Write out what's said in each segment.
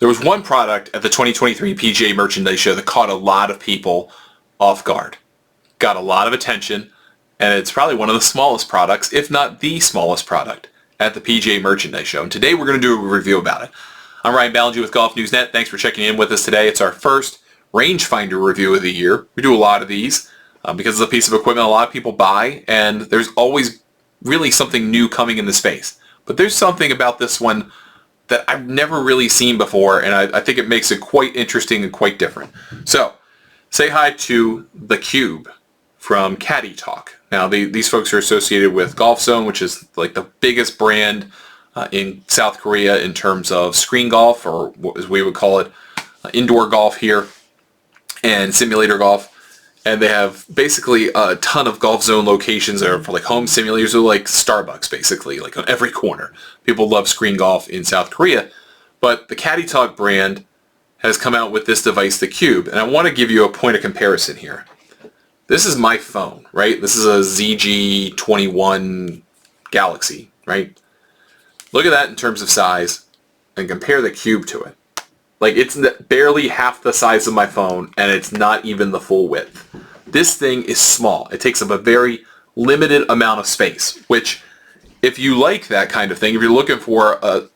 There was one product at the 2023 PGA Merchandise Show that caught a lot of people off guard. Got a lot of attention, and it's probably one of the smallest products, if not the smallest product, at the PGA Merchandise Show. And today we're going to do a review about it. I'm Ryan Ballengee with Golf News Net. Thanks for checking in with us today. It's our first rangefinder review of the year. We do a lot of these because it's a piece of equipment a lot of people buy, and there's always really something new coming in the space. But there's something about this one that I've never really seen before, and I think it makes it quite interesting and quite different. So, say hi to the Cube from Caddy Talk. Now, these folks are associated with Golf Zone, which is like the biggest brand in South Korea in terms of screen golf, or as we would call it, indoor golf here, and simulator golf. And they have basically a ton of Golf Zone locations that are for like home simulators, or like Starbucks basically, like on every corner. People love screen golf in South Korea. But the Caddy Talk brand has come out with this device, the Cube. And I want to give you a point of comparison here. This is my phone, right? This is a ZG21 Galaxy, right? Look at that in terms of size and compare the Cube to it. Like, it's barely half the size of my phone, and it's not even the full width. This thing is small. It takes up a very limited amount of space, which, if you like that kind of thing, if you're looking for a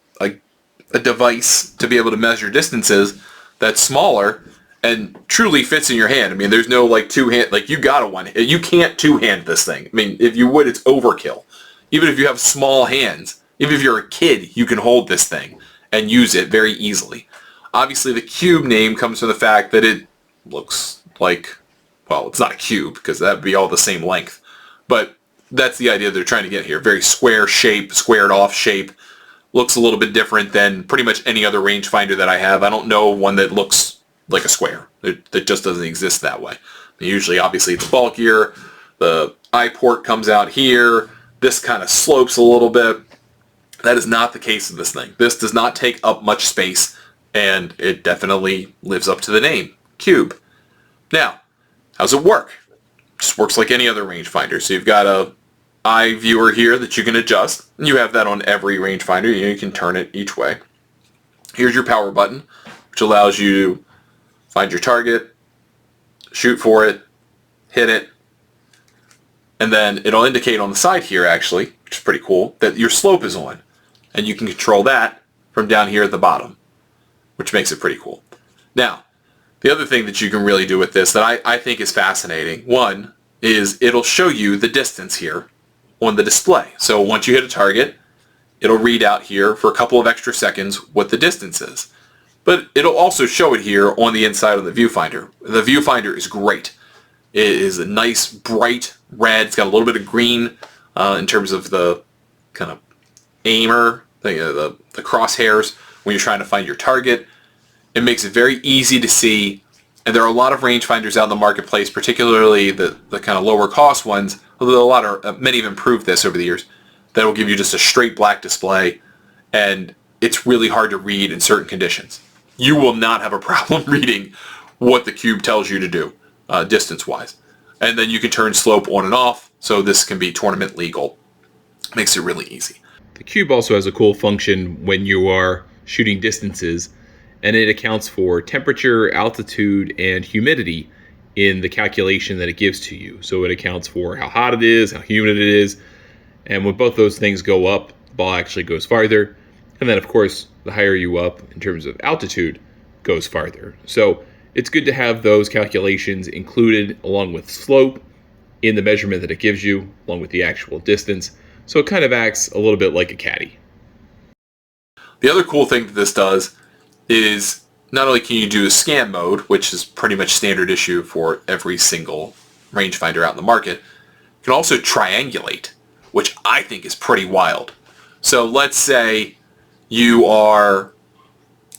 device to be able to measure distances that's smaller and truly fits in your hand. I mean, there's no like two-hand, like you can't two-hand this thing. I mean, if you would, it's overkill. Even if you have small hands, even if you're a kid, you can hold this thing and use it very easily. Obviously, the Cube name comes from the fact that it looks like, well, it's not a cube because that would be all the same length. But that's the idea they're trying to get here. Very square shape, squared off shape. Looks a little bit different than pretty much any other rangefinder that I have. I don't know one that looks like a square. It just doesn't exist that way. Usually, obviously, it's bulkier. The eye port comes out here. This kind of slopes a little bit. That is not the case with this thing. This does not take up much space, and it definitely lives up to the name, Cube. Now, how does it work? It just works like any other rangefinder. So you've got a eye viewer here that you can adjust. And you have that on every rangefinder. You can turn it each way. Here's your power button, which allows you to find your target, shoot for it, hit it, and then it'll indicate on the side here, actually, which is pretty cool, that your slope is on. And you can control that from down here at the bottom, which makes it pretty cool. Now, the other thing that you can really do with this that I think is fascinating, one, is it'll show you the distance here on the display. So once you hit a target, it'll read out here for a couple of extra seconds what the distance is. But it'll also show it here on the inside of the viewfinder. The viewfinder is great. It is a nice, bright red. It's got a little bit of green in terms of the kind of aimer, the crosshairs when you're trying to find your target. It makes it very easy to see. And there are a lot of rangefinders out in the marketplace, particularly the kind of lower cost ones, although many have improved this over the years, that will give you just a straight black display, and it's really hard to read in certain conditions. You will not have a problem reading what the Cube tells you to do, distance-wise. And then you can turn slope on and off, so this can be tournament legal. Makes it really easy. The Cube also has a cool function when you are shooting distances, and it accounts for temperature, altitude, and humidity in the calculation that it gives to you. So it accounts for how hot it is, how humid it is, and when both those things go up, the ball actually goes farther. And then, of course, the higher you up in terms of altitude goes farther. So it's good to have those calculations included along with slope in the measurement that it gives you, along with the actual distance. So it kind of acts a little bit like a caddy. The other cool thing that this does is not only can you do a scan mode, which is pretty much standard issue for every single rangefinder out in the market, you can also triangulate, which I think is pretty wild. So let's say you are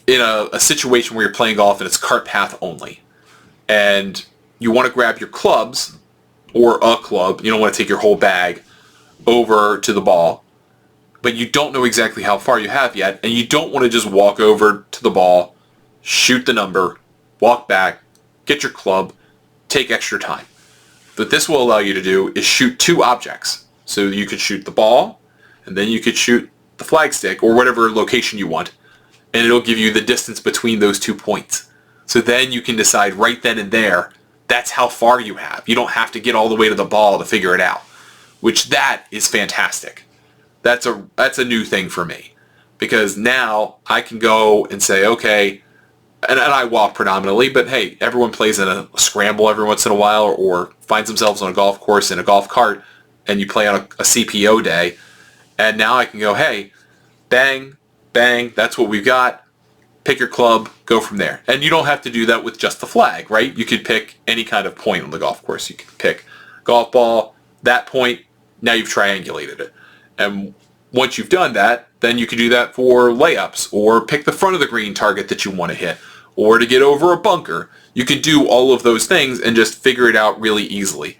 in a situation where you're playing golf and it's cart path only, and you want to grab your clubs or a club, you don't want to take your whole bag over to the ball, but you don't know exactly how far you have yet, and you don't want to just walk over to the ball, shoot the number, walk back, get your club, take extra time. What this will allow you to do is shoot two objects. So you could shoot the ball, and then you could shoot the flagstick or whatever location you want, and it'll give you the distance between those 2 points. So then you can decide right then and there, that's how far you have. You don't have to get all the way to the ball to figure it out, which that is fantastic. That's a new thing for me, because now I can go and say, okay, and I walk predominantly, but hey, everyone plays in a scramble every once in a while, or finds themselves on a golf course in a golf cart, and you play on a CPO day, and now I can go, hey, bang, bang, that's what we've got. Pick your club, go from there. And you don't have to do that with just the flag, right? You could pick any kind of point on the golf course. You could pick golf ball, that point, now you've triangulated it. And once you've done that, then you can do that for layups, or pick the front of the green target that you want to hit, or to get over a bunker. You can do all of those things and just figure it out really easily.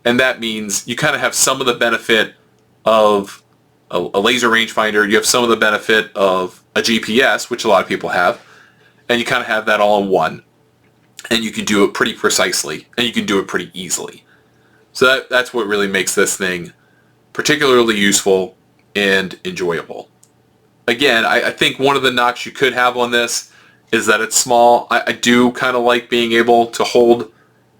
And that means you kind of have some of the benefit of a laser rangefinder, you have some of the benefit of a GPS, which a lot of people have, and you kind of have that all in one. And you can do it pretty precisely, and you can do it pretty easily. So that's what really makes this thing particularly useful and enjoyable. Again, I think one of the knocks you could have on this is that it's small. I do kind of like being able to hold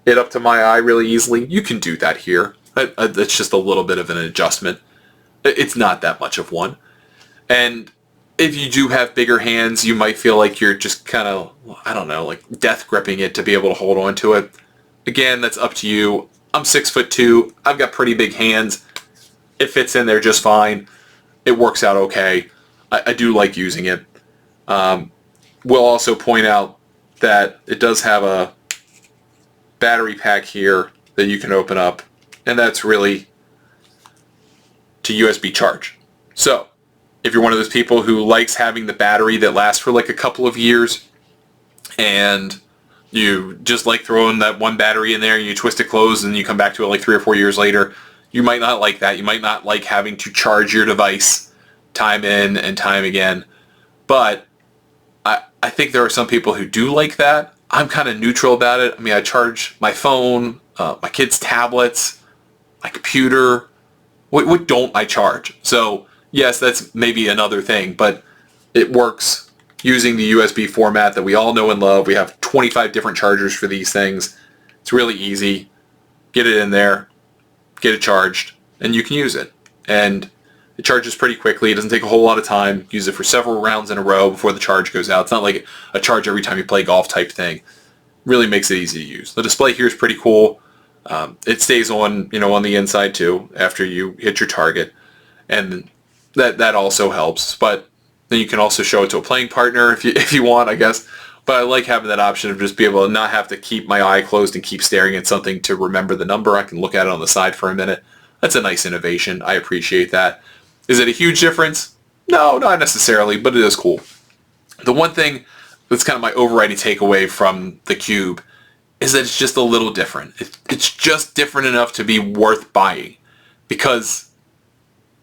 it up to my eye really easily. You can do that here. It's just a little bit of an adjustment. It's not that much of one. And if you do have bigger hands, you might feel like you're just kind of, I don't know, like death gripping it to be able to hold on to it. Again, that's up to you. I'm 6'2". I've got pretty big hands. It fits in there just fine. It works out okay. I do like using it. We'll also point out that it does have a battery pack here that you can open up, and that's really to USB charge. So if you're one of those people who likes having the battery that lasts for like a couple of years, and you just like throwing that one battery in there and you twist it closed and you come back to it like 3 or 4 years later, you might not like that. You might not like having to charge your device time in and time again. But I think there are some people who do like that. I'm kind of neutral about it. I mean, I charge my phone, my kids' tablets, my computer. What don't I charge? So yes, that's maybe another thing, but it works using the USB format that we all know and love. We have 25 different chargers for these things. It's really easy. Get it in there, get it charged, and you can use it. And it charges pretty quickly. It doesn't take a whole lot of time. Use it for several rounds in a row before the charge goes out. It's not like a charge every time you play golf type thing. Really makes it easy to use. The display here is pretty cool. It stays on, on the inside too after you hit your target, and that also helps. But then you can also show it to a playing partner if you want, I guess. But I like having that option of just be able to not have to keep my eye closed and keep staring at something to remember the number. I can look at it on the side for a minute. That's a nice innovation. I appreciate that. Is it a huge difference? No, not necessarily, but it is cool. The one thing that's kind of my overriding takeaway from the Cube is that it's just a little different. It's just different enough to be worth buying, because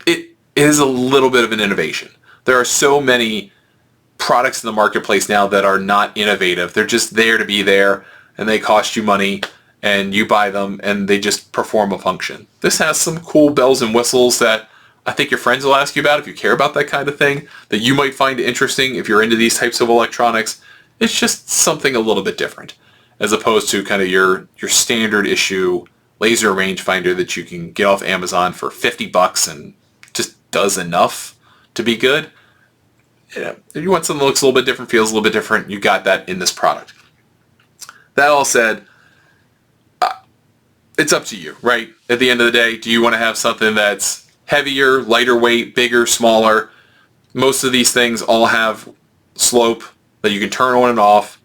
it is a little bit of an innovation. There are so many products in the marketplace now that are not innovative. They're just there to be there, and they cost you money, and you buy them, and they just perform a function. This has some cool bells and whistles that I think your friends will ask you about if you care about that kind of thing, that you might find interesting if you're into these types of electronics. It's just something a little bit different, as opposed to kind of your standard issue laser rangefinder that you can get off Amazon for $50 and just does enough to be good. If you want something that looks a little bit different, feels a little bit different, you got that in this product. That all said, it's up to you, right? At the end of the day, do you want to have something that's heavier, lighter weight, bigger, smaller? Most of these things all have slope that you can turn on and off,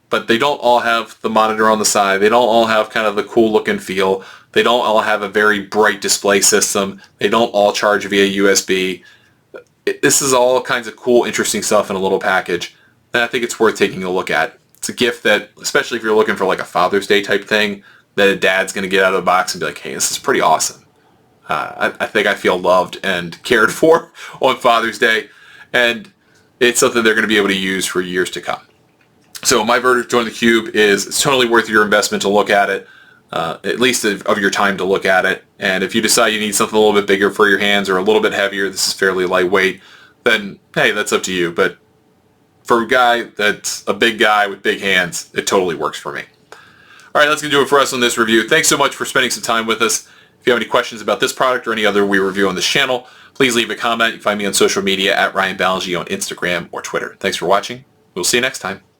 but they don't all have the monitor on the side. They don't all have kind of the cool look and feel. They don't all have a very bright display system. They don't all charge via USB. This is all kinds of cool, interesting stuff in a little package, and I think it's worth taking a look at. It's a gift that, especially if you're looking for like a Father's Day type thing, that a dad's going to get out of the box and be like, hey, this is pretty awesome. I think I feel loved and cared for on Father's Day, and it's something they're going to be able to use for years to come. So my verdict on the Cube is it's totally worth your investment to look at it, at least of your time to look at it. And if you decide you need something a little bit bigger for your hands or a little bit heavier, this is fairly lightweight, then hey, that's up to you. But for a guy that's a big guy with big hands, it totally works for me. All right, that's going to do it for us on this review. Thanks so much for spending some time with us. If you have any questions about this product or any other we review on this channel, please leave a comment. You can find me on social media at Ryan Ballengee on Instagram or Twitter. Thanks for watching. We'll see you next time.